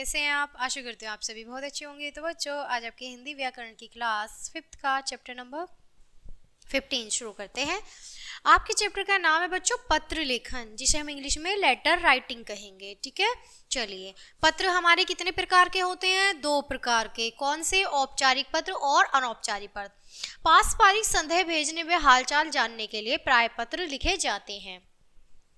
कैसे हैं आप? आशा करती हूँ आप सभी बहुत अच्छे होंगे। तो बच्चों, आज आपके हिंदी व्याकरण की क्लास 5th का चैप्टर नंबर 15 शुरू करते हैं। आपके चैप्टर का नाम है बच्चों पत्र लेखन, जिसे हम इंग्लिश में लेटर राइटिंग कहेंगे। ठीक है, चलिए। पत्र हमारे कितने प्रकार के होते हैं? 2 प्रकार के। कौन से? औपचारिक पत्र और अनौपचारिक पत्र। पारस्परिक संदेह भेजने व हालचाल जानने के लिए प्राय पत्र लिखे जाते हैं।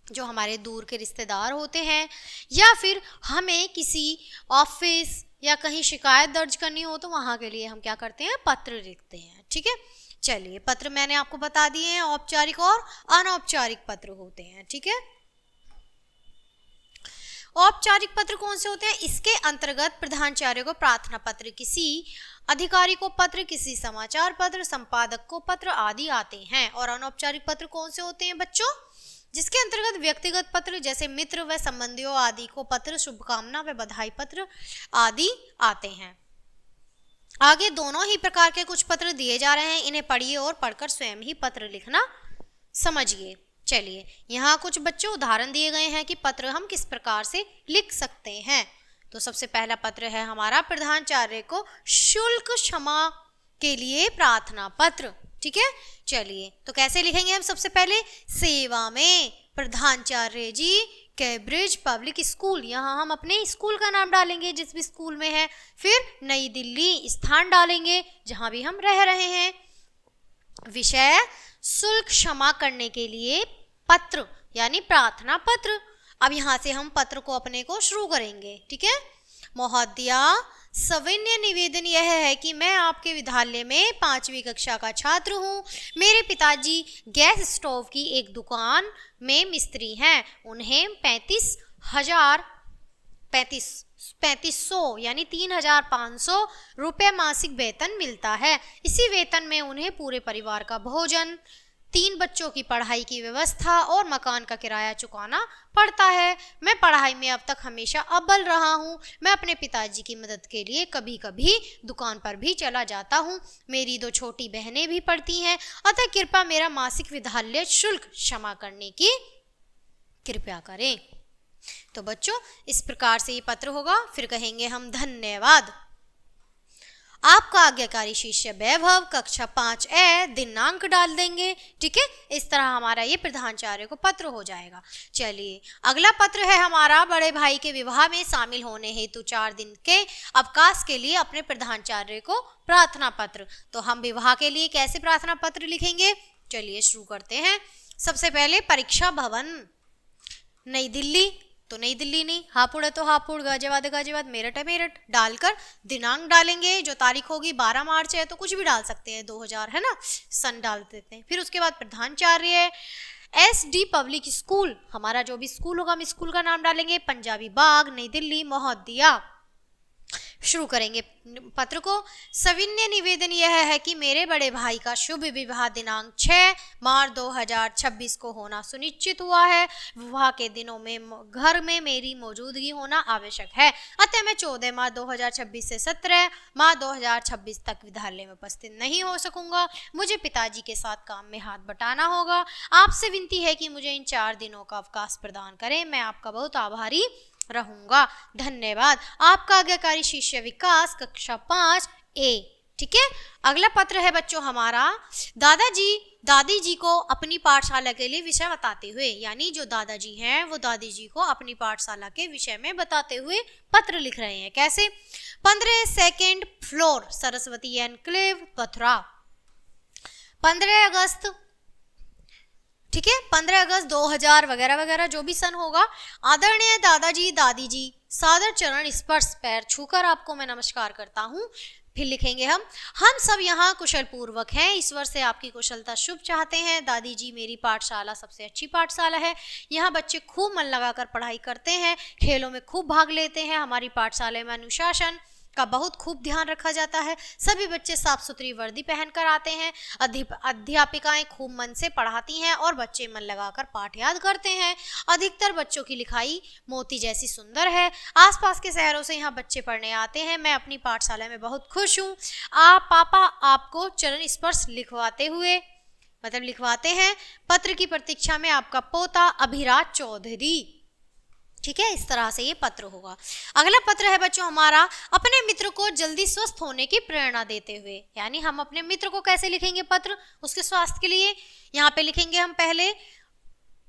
जो हमारे दूर के रिश्तेदार होते हैं या फिर हमें किसी ऑफिस या कहीं शिकायत दर्ज करनी हो तो वहाँ के लिए हम क्या करते हैं? पत्र लिखते हैं। ठीक है, चलिए। पत्र मैंने आपको बता दिए हैं, औपचारिक और अनौपचारिक पत्र होते हैं। ठीक है, औपचारिक पत्र कौन से होते हैं? इसके अंतर्गत प्रधानाचार्य को प्रार्थना पत्र, किसी अधिकारी को पत्र, किसी समाचार पत्र, संपादक को पत्र आदि आते हैं। और अनौपचारिक पत्र कौन से होते हैं बच्चों? जिसके अंतर्गत व्यक्तिगत पत्र जैसे मित्र व संबंधियों आदि को पत्र, शुभकामना व बधाई पत्र आदि आते हैं। आगे दोनों ही प्रकार के कुछ पत्र दिए जा रहे हैं, इन्हें पढ़िए और पढ़कर स्वयं ही पत्र लिखना समझिए। चलिए, यहाँ कुछ बच्चों उदाहरण दिए गए हैं कि पत्र हम किस प्रकार से लिख सकते हैं। तो सबसे पहला पत्र है हमारा प्रधानाचार्य को शुल्क क्षमा के लिए प्रार्थना पत्र। ठीक है, चलिए। तो कैसे लिखेंगे हम? सबसे पहले सेवा में प्रधानाचार्य जी, कैम्ब्रिज पब्लिक स्कूल, यहाँ हम अपने स्कूल का नाम डालेंगे जिस भी स्कूल में है। फिर नई दिल्ली स्थान डालेंगे जहाँ भी हम रह रहे हैं। विषय शुल्क क्षमा करने के लिए पत्र यानी प्रार्थना पत्र। अब यहाँ से हम पत्र को अपने को शुरू करेंगे। ठीक है, महोदया, सविनय निवेदन यह है कि मैं आपके विद्यालय में 5वीं कक्षा का छात्र हूँ। मेरे पिताजी गैस स्टोव की एक दुकान में मिस्त्री हैं। उन्हें 3500 यानी 3500 रुपये मासिक वेतन मिलता है। इसी वेतन में उन्हें पूरे परिवार का भोजन, 3 बच्चों की पढ़ाई की व्यवस्था और मकान का किराया चुकाना पड़ता है। मैं पढ़ाई में अब तक हमेशा अव्वल रहा हूँ। मैं अपने पिताजी की मदद के लिए कभी कभी दुकान पर भी चला जाता हूँ। मेरी 2 छोटी बहनें भी पढ़ती हैं, अतः कृपया मेरा मासिक विद्यालय शुल्क क्षमा करने की कृपया करें। तो बच्चों, इस प्रकार से ये पत्र होगा। फिर कहेंगे हम धन्यवाद। आपका आज्ञाकारी शिष्य वैभव, कक्षा 5A, दिनांक डाल देंगे। ठीक है, इस तरह हमारा ये प्रधानाचार्य को पत्र हो जाएगा। चलिए, अगला पत्र है हमारा बड़े भाई के विवाह में शामिल होने हेतु 4 दिन के अवकाश के लिए अपने प्रधानाचार्य को प्रार्थना पत्र। तो हम विवाह के लिए कैसे प्रार्थना पत्र लिखेंगे? चलिए शुरू करते हैं। सबसे पहले परीक्षा भवन, नई दिल्ली, तो नई दिल्ली नहीं, हापुड़ है तो हापुड़, गाजियाबाद है गाजियाबाद, मेरठ है मेरठ डालकर दिनांक डालेंगे। जो तारीख होगी 12 मार्च है तो कुछ भी डाल सकते हैं, 2000 है ना, सन डाल देते हैं। फिर उसके बाद प्रधानाचार्य SD पब्लिक स्कूल, हमारा जो भी स्कूल होगा हम स्कूल का नाम डालेंगे। पंजाबी बाग, नई दिल्ली। महोदया, शुरू करेंगे पत्र को। सविनय निवेदन यह है कि मेरे बड़े भाई का शुभ विवाह दिनांक 6 मार्च 2026 को होना सुनिश्चित हुआ है। विवाह के दिनों में घर में मेरी मौजूदगी होना आवश्यक है, अतः मैं 14 मार्च 2026 से 17 मार्च 2026 तक विद्यालय में उपस्थित नहीं हो सकूंगा। मुझे पिताजी के साथ काम में हाथ बटाना होगा। आपसे विनती है कि मुझे इन 4 दिनों का अवकाश प्रदान करें। मैं आपका बहुत आभारी रहूंगा। धन्यवाद। आपका आज्ञाकारी शिष्य विकास, कक्षा 5A। ठीक है, अगला पत्र है बच्चों हमारा दादी जी को अपनी पाठशाला के लिए विषय बताते हुए, यानी जो दादाजी हैं वो दादी जी को अपनी पाठशाला के विषय में बताते हुए पत्र लिख रहे हैं। कैसे? 15 2nd floor, Saraswati enclave, Mathura, 15 अगस्त। ठीक है, 15 अगस्त 2000 वगैरह वगैरह जो भी सन होगा। आदरणीय दादाजी दादी जी, सादर चरण स्पर्श पैर छूकर आपको मैं नमस्कार करता हूँ। फिर लिखेंगे हम सब यहाँ कुशल पूर्वक हैं। ईश्वर से आपकी कुशलता शुभ चाहते हैं। दादी जी, मेरी पाठशाला सबसे अच्छी पाठशाला है। यहाँ बच्चे खूब मन लगाकर पढ़ाई करते हैं, खेलों में खूब भाग लेते हैं। हमारी पाठशाला में अनुशासन का बहुत खूब ध्यान रखा जाता है। सभी बच्चे साफ सुथरी वर्दी पहनकर आते हैं। अध्यापिकाएं खूब मन से पढ़ाती हैं और बच्चे मन लगाकर पाठ याद करते हैं। अधिकतर बच्चों की लिखाई मोती जैसी सुंदर है। आसपास के शहरों से यहाँ बच्चे पढ़ने आते हैं। मैं अपनी पाठशाला में बहुत खुश हूँ। पापा आपको चरण स्पर्श लिखवाते हैं। पत्र की प्रतीक्षा में आपका पोता अभिराज चौधरी। ठीक है, इस तरह से ये पत्र होगा। अगला पत्र है बच्चों हमारा अपने मित्र को जल्दी स्वस्थ होने की प्रेरणा देते हुए, यानी हम अपने मित्र को कैसे लिखेंगे पत्र उसके स्वास्थ्य के लिए। यहाँ पे लिखेंगे हम पहले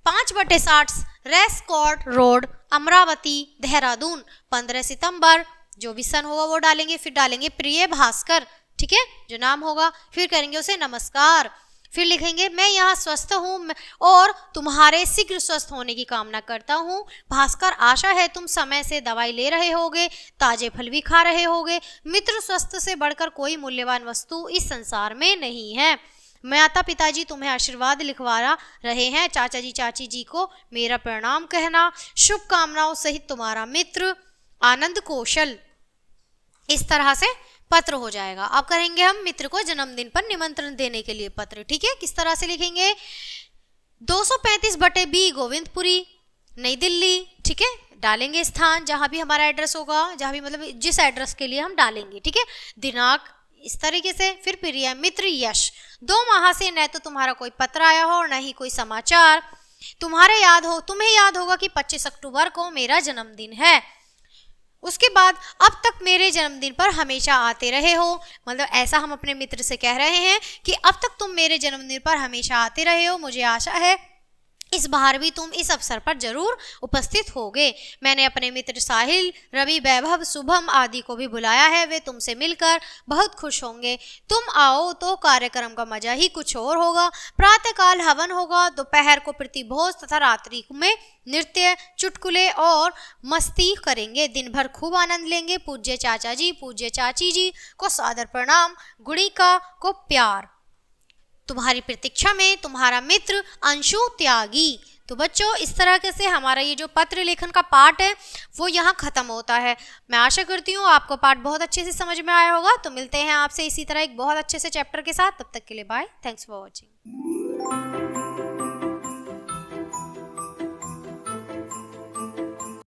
5/60 race course road, Amravati, Dehradun, 15 सितंबर। जो भी सन होगा वो डालेंगे, फिर डालेंगे प्रिय भास्कर, ठीक है, जो नाम होगा, फिर करेंगे उसे नमस्कार, फिर लिखेंगे मैं यहाँ स्वस्थ हूँ और तुम्हारे शीघ्र स्वस्थ होने की कामना करता हूँ। भास्कर, आशा है तुम समय से दवाई ले रहे होगे, ताजे फल भी खा रहे होगे। मित्र स्वस्थ से बढ़कर कोई मूल्यवान वस्तु इस संसार में नहीं है। माता पिताजी तुम्हें आशीर्वाद लिखवा रहे हैं, चाचा जी चाची जी को मेरा प्रणाम कहना। शुभकामनाओं सहित तुम्हारा मित्र आनंद कौशल। इस तरह से पत्र हो जाएगा। अब करेंगे हम मित्र को जन्मदिन पर निमंत्रण देने के लिए पत्र, ठीक है। किस तरह से लिखेंगे 235/B गोविंदपुरी, नई दिल्ली, ठीक है, डालेंगे स्थान जहां भी हमारा एड्रेस होगा, जहां भी मतलब जिस एड्रेस के लिए हम डालेंगे, ठीक है, दिनांक इस तरीके से। फिर प्रिय मित्र यश, 2 माह से न तो तुम्हारा कोई पत्र आया हो और न ही कोई समाचार। तुम्हें याद होगा कि 25 अक्टूबर को मेरा जन्मदिन है। उसके बाद अब तक मेरे जन्मदिन पर हमेशा आते रहे हो, मतलब ऐसा हम अपने मित्र से कह रहे हैं कि अब तक तुम मेरे जन्मदिन पर हमेशा आते रहे हो। मुझे आशा है इस बार भी तुम इस अवसर पर जरूर उपस्थित होगे। मैंने अपने मित्र साहिल, रवि, वैभव, शुभम आदि को भी बुलाया है, वे तुमसे मिलकर बहुत खुश होंगे। तुम आओ तो कार्यक्रम का मजा ही कुछ और होगा। प्रातःकाल हवन होगा, दोपहर को प्रतिभोज तथा रात्रि में नृत्य, चुटकुले और मस्ती करेंगे। दिन भर खूब आनंद लेंगे। पूज्य चाचा जी, पूज्य चाची जी को सादर प्रणाम, गुणिका को प्यार। तुम्हारी प्रतीक्षा में तुम्हारा मित्र अंशु त्यागी। तो बच्चों इस तरह से हमारा ये जो पत्र लेखन का पार्ट है वो यहाँ खत्म होता है। मैं आशा करती हूँ आपको पार्ट बहुत अच्छे से समझ में आया होगा। तो मिलते हैं आपसे इसी तरह एक बहुत अच्छे से चैप्टर के साथ। तब तक के लिए बाय, थैंक्स फॉर वॉचिंग।